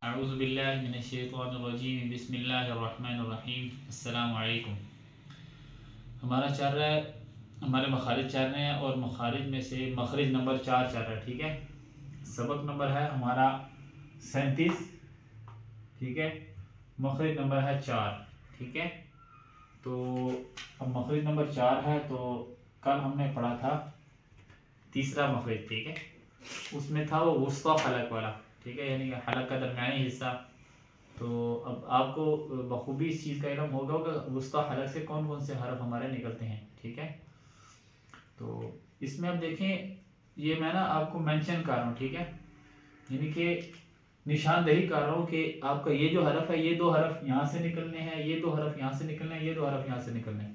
अऊज़ु बिल्लाहि मिनश्शैतानिर्रजीम बिस्मिल्लाहिर्रहमानिर्रहीम। अस्सलामु अलैकुम। हमारा चल रहा है, हमारे मखारिज चल रहे हैं और मखारिज में से मखरिज नंबर 4 चल रहा है। ठीक है, सबक नंबर है हमारा 37। ठीक है, मखरिज नंबर है 4। ठीक है, तो अब मखरिज नंबर 4 है। तो कल हमने पढ़ा था तीसरा मखरिज। ठीक है, उसमें था वो वुस्ता हलक वाला। ठीक है, यानी कि हलक का दरमियानी हिस्सा। तो अब आपको बखूबी इस चीज़ का इल्म होगा कि वुस्ता हलक से कौन कौन से हरफ हमारे निकलते हैं। ठीक है, तो इसमें अब देखें, ये मैं ना आपको मेंशन कर रहा हूँ। ठीक है, यानी कि निशानदही कर रहा हूँ कि आपका ये जो हरफ है, ये दो हरफ यहाँ से निकलने हैं, ये दो हरफ यहाँ से निकलने हैं, ये दो हरफ यहाँ से निकलने हैं।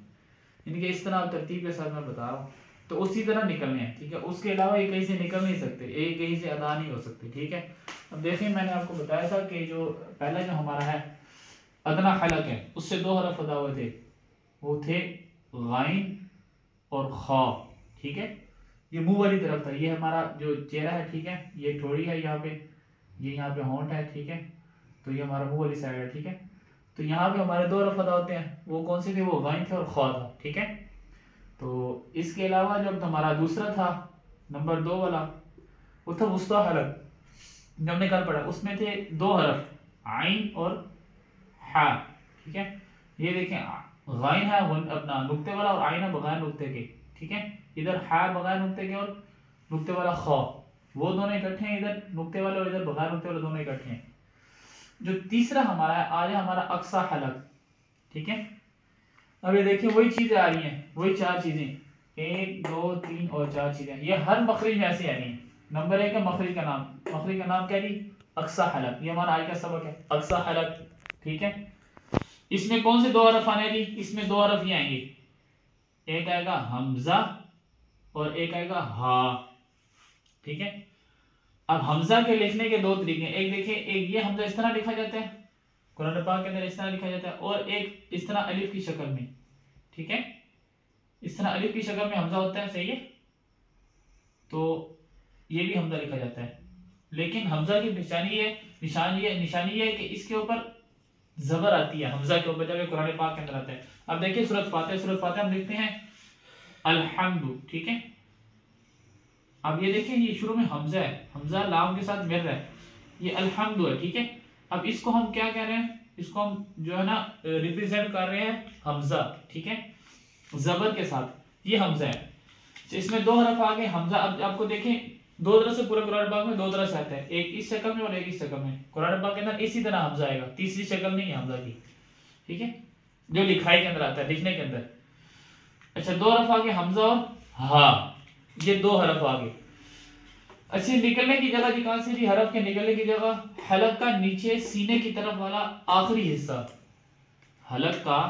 यानी कि इस तरह आप तरतीब के साथ मैं बता रहा हूँ, तो उसी तरह निकलने हैं। ठीक है, उसके अलावा ये कहीं से निकल नहीं सकते, एक कहीं से अदा नहीं हो सकते। ठीक है, अब देखिए मैंने आपको बताया था कि जो पहला जो हमारा है अदना हलक है, उससे दो हरफ अदा हुए थे, वो थे गाइन और खा। ठीक है, ये मुंह वाली तरफ था, ये हमारा जो चेहरा है। ठीक है, ये ठोड़ी है यहाँ पे, ये यहाँ पे होंठ है। ठीक है, तो ये हमारा मुंह वाली साइड है। ठीक है, तो यहाँ पे हमारे दो हरफ अदा होते हैं, वो कौन से थे? वो गाइन थे और खा था। ठीक है, तो इसके अलावा जब हमारा दूसरा था नंबर 2 वाला, वो था वुस्ता हलक। जब हमने कल पढ़ा उसमें थे दो हरफ, आइन और हा। ठीक है, ये देखें, गाइन है अपना नुक्ते वाला और आइन है बगैर नुक्ते के। ठीक है, इधर हा बगैर नुक्ते के और नुक्ते वाला खा, वो दोनों इकट्ठे हैं। इधर नुक्ते वाले और इधर बगैर नुक्ते वाले दोनों इकट्ठे हैं। जो तीसरा हमारा है, आज है हमारा अक्सा हलक। ठीक है, अब ये देखिए वही चीजें आ रही हैं, वही 4 चीजें, 1 2 3 और 4 चीजें। ये हर मखरिज में ऐसे आ रही हैं। नंबर 1 है मखरिज का नाम। मखरिज का नाम क्या है? अक्सा हलक। ये हमारा आज का सबक है, अक्सा हलक। ठीक है, इसमें कौन से दो हरफ आने? इसमें दो हरफ ही आएंगे, एक आएगा हमजा और एक आएगा हा। ठीक है, अब हमजा के लिखने के दो तरीके हैं। एक देखिए, एक ये हमजा इस तरह लिखा जाता है, कुरान पाक के अंदर इस तरह लिखा जाता है, और एक इस तरह अलिफ की शक्ल में। ठीक है, इस तरह अलिफ की शक्ल में हमजा होता है। सही है, तो ये भी हमजा लिखा जाता है, लेकिन हमजा की निशानी ये है कि इसके ऊपर जबर आती है हमजा के ऊपर, जब कुरान पाक के अंदर आता है। अब देखिए सूरत फातिहा हम लिखते हैं अल्हम्दु। ठीक है, अब ये देखिए, ये शुरू में हमजा है, हमजा लाम के साथ मिल रहा है, ये अल्हम्दु है। ठीक है, अब इसको हम क्या कह रहे हैं? इसको हम जो है ना रिप्रेजेंट कर रहे हैं हमजा। ठीक है, जबर के साथ, ये हमजा है। तो इसमें दो हरफ आ गए हमजा। अब आपको देखें, दो तरह से पूरे कुरान पाक में दो तरह से आता है, एक इस शक्ल में और एक इस शक्ल में। कुरान पाक के अंदर इसी तरह हमजा आएगा, तीसरी शक्ल नहीं है हमजा की। ठीक है, जो लिखाई के अंदर आता है, लिखने के अंदर। अच्छा, दो हरफ आ गए हमजा और हा, ये दो हरफ आ गए। अच्छी निकलने की जगह कहां से? जी, हरफ के निकलने की जगह हलक का नीचे सीने की तरफ वाला आखिरी हिस्सा, हलक का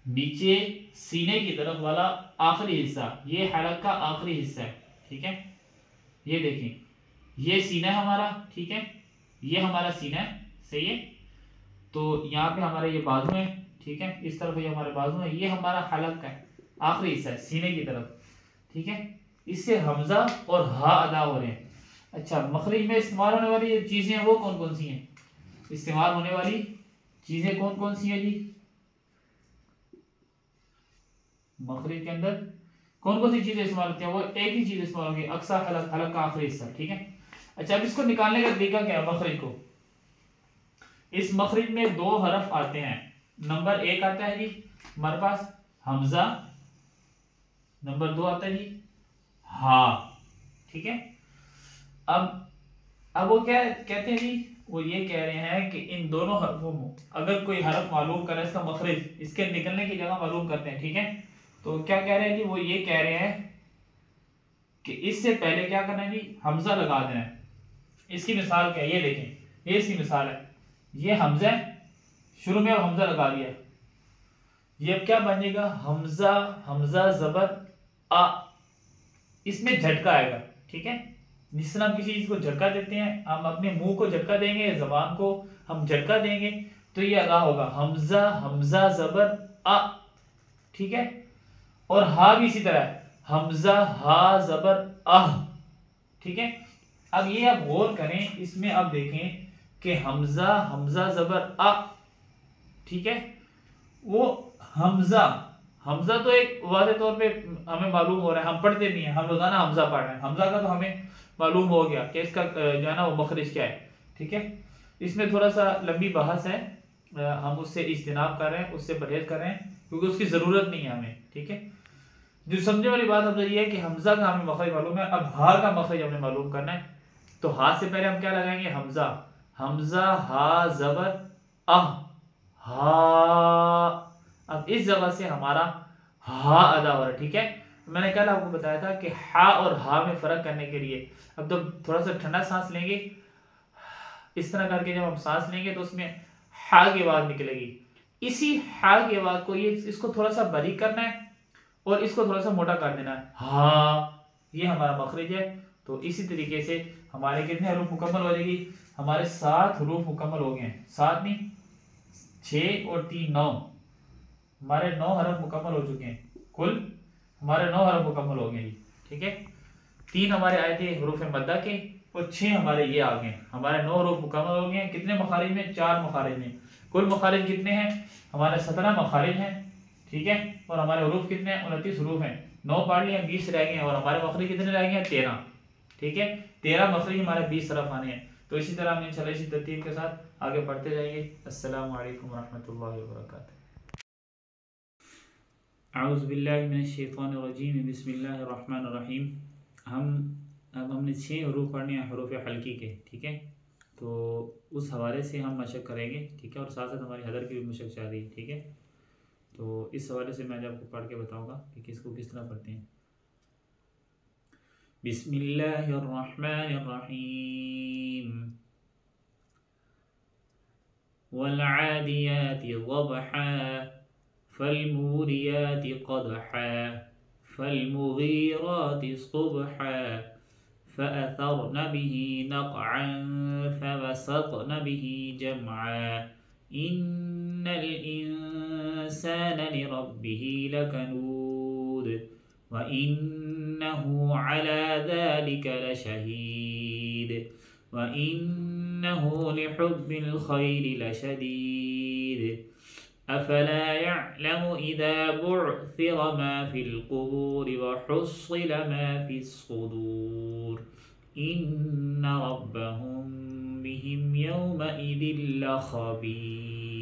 नीचे सीने की तरफ वाला आखिरी हिस्सा, ये हलक का आखिरी हिस्सा है। ठीक है, ये देखें, ये सीना है हमारा। ठीक है, ये हमारा सीना है। सही है, तो यहाँ पे हमारे ये बाजू है। ठीक है, इस तरफ ये हमारे बाजू है, ये हमारा हलक का आखिरी हिस्सा है सीने की तरफ। ठीक है, इससे हमजा और हा अदा हो रहे हैं। अच्छा, मखरिज में इस्तेमाल होने वाली चीजें वो कौन कौन सी हैं? इस्तेमाल होने वाली चीजें कौन कौन सी हैं जी? मखरिज के अंदर कौन कौन सी चीजें इस्तेमाल होती है? वो एक ही चीज इस्तेमाल होगी, अक्सा हलक, हलक का आखिरी हिस्सा। ठीक है, अच्छा, अब इसको निकालने का तरीका क्या है? मखरिज को, इस मखरिज में दो हरफ आते हैं। नंबर 1 आता है जी हमारे पास हमजा, नंबर 2 आता है जी हा। ठीक है, अब वो क्या कहते हैं जी? वो ये कह रहे हैं कि इन दोनों हरफों में अगर कोई हरफ मालूम करे, इसका मखरिज, इसके निकलने की जगह मालूम करते हैं। ठीक है, तो क्या कह रहे हैं जी? वो ये कह रहे हैं कि इससे पहले क्या करना है जी? हमजा लगा देना है। इसकी मिसाल क्या है? ये देखें, ये इसकी मिसाल है, ये हमजा है, शुरू में अब हमजा लगा दिया, ये अब क्या बन जाएगा? हमजा, हमजा जबर आ, इसमें झटका आएगा। ठीक है, जिस तरह हम किसी चीज को झटका देते हैं, हम अपने मुंह को झटका देंगे, जबान को हम झटका देंगे, तो ये अदा होगा हमजा, हमजा जबर आ। ठीक है, और हा भी इसी तरह, हमजा हा जबर आह। ठीक है, अब ये आप गौर करें, इसमें आप देखें, کہ حمزہ زبر ا، ٹھیک ہے، وہ حمزہ تو ایک واضح طور پہ ہمیں معلوم ہو رہا ہے، ہم پڑھتے نہیں ہیں، ہم روزانہ حمزہ پڑھ رہے ہیں، حمزہ کا تو ہمیں معلوم ہو گیا کہ اس کا جو ہے نا وہ مخرج کیا ہے، ٹھیک ہے۔ اس میں تھوڑا سا لمبی بحث ہے، ہم اس سے اجتناب کر رہے ہیں، اس سے پرہیز کر رہے ہیں، کیونکہ اس کی ضرورت نہیں ہے ہمیں، ٹھیک ہے۔ جو سمجھنے والی بات ہم یہ ہے کہ حمزہ کا ہمیں مخرج معلوم ہے، اب ہا کا مخرج ہمیں معلوم کرنا ہے، تو ہا سے پہلے ہم کیا لگائیں گے؟ حمزہ ہا زبر ہا، اب اس جگہ سے ہمارا ہا ادا ہو رہا ہے، ٹھیک ہے۔ میں نے کل آپ کو بتایا تھا کہ ہا اور ہا میں فرق کرنے کے لیے اب تو تھوڑا سا ٹھنڈا سانس لیں گے، اس طرح کر کے جب ہم سانس لیں گے تو اس میں ہا کی آواز نکلے گی، اسی ہا کی آواز کو اس کو تھوڑا سا باریک کرنا ہے اور اس کو تھوڑا سا موٹا کر دینا ہے، ہا، یہ ہمارا مخرج ہے۔ تو اسی طریقے سے ہمارے کتنے حروف مکمل ہو جائے گی؟ ہمارے 7 حروف مکمل ہو گئے ہیں، 7 نہیں 6 اور 3 9، ہمارے 9 حرف مکمل ہو چکے ہیں، کل ہمارے 9 حرف مکمل ہو گئے ہیں، ٹھیک ہے۔ 3 ہمارے آئے تھے حروف مدہ کے اور 6 ہمارے یہ آ گئے، ہمارے 9 حروف مکمل ہو گئے ہیں، کتنے مخارج میں؟ 4 مخارج میں، کل مخارج کتنے ہیں؟ ہمارے 17 مخارج ہیں، ٹھیک ہے، اور ہمارے حروف کتنے ہیں؟ 29 حروف ہیں، 9 پڑھ لیے، 20 رہ گئے ہیں، اور ہمارے مخرج کتنے رہ گئے ہیں؟ 13، ٹھیک ہے، 13 مخرج ہمارے 20 طرف آنے ہیں۔ تو اسی طرح ہم انشاءاللہ اسی ترتیب کے ساتھ آگے پڑھتے جائیں گے۔ السلام علیکم ورحمۃ اللہ وبرکاتہ۔ اعوذ باللہ من الشیطان الرجیم، بسم اللہ الرحمن الرحیم۔ اب ہم نے 6 حروف پڑھنے ہیں حروف حلقی کے، ٹھیک ہے، تو اس حوالے سے ہم مشق کریں گے، ٹھیک ہے، اور ساتھ ساتھ ہماری حضر کی بھی مشق چل رہی ہے، ٹھیک ہے۔ تو اس حوالے سے میں آپ کو پڑھ کے بتاؤں گا کہ کس کو کس طرح پڑھتے ہیں۔ بسم اللہ الرحمن الرحیم۔ والعادیات ضبحا فالموریات قدحا فالمغیرات صبحا فأثرن به نقعا فوسطن به جمعا إن الإنسان لربه لكنود وإنه على ذلك لشهيد وإنه لحب الخير لشديد أفلا يعلم إذا بعثر ما في القبور وحصل ما في الصدور إن ربهم بهم يومئذ لخبير۔